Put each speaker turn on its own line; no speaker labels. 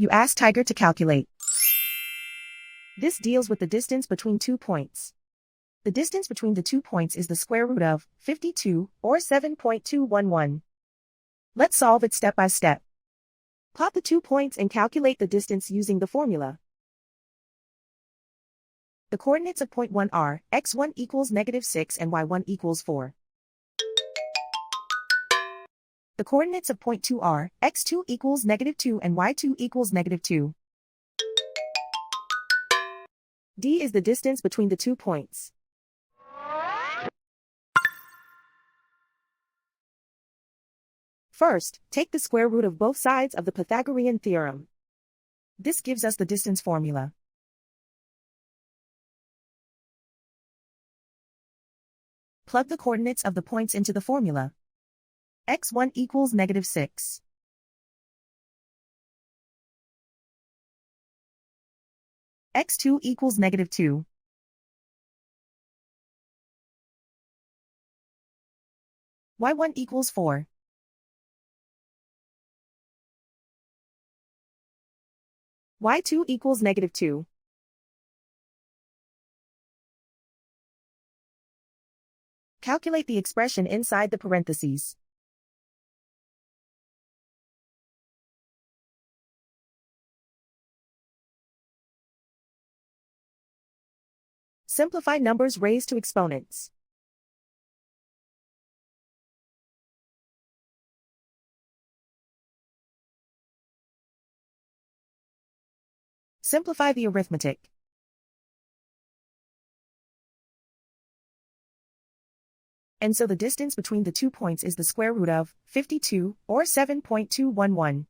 You ask Tiger to calculate. This deals with the distance between 2 points. The distance between the 2 points is the square root of 52, or 7.211. Let's solve it step by step. Plot the 2 points and calculate the distance using the formula. The coordinates of point 1 are x1 equals -6 and y1 equals 4. The coordinates of point 2 are x2 equals -2 and y2 equals -2. D is the distance between the 2 points. First, take the square root of both sides of the Pythagorean theorem. This gives us the distance formula. Plug the coordinates of the points into the formula. x1 equals -6. x2 equals -2. y1 equals 4. y2 equals -2. Calculate the expression inside the parentheses. Simplify numbers raised to exponents. Simplify the arithmetic. And so the distance between the 2 points is the square root of 52, or 7.211.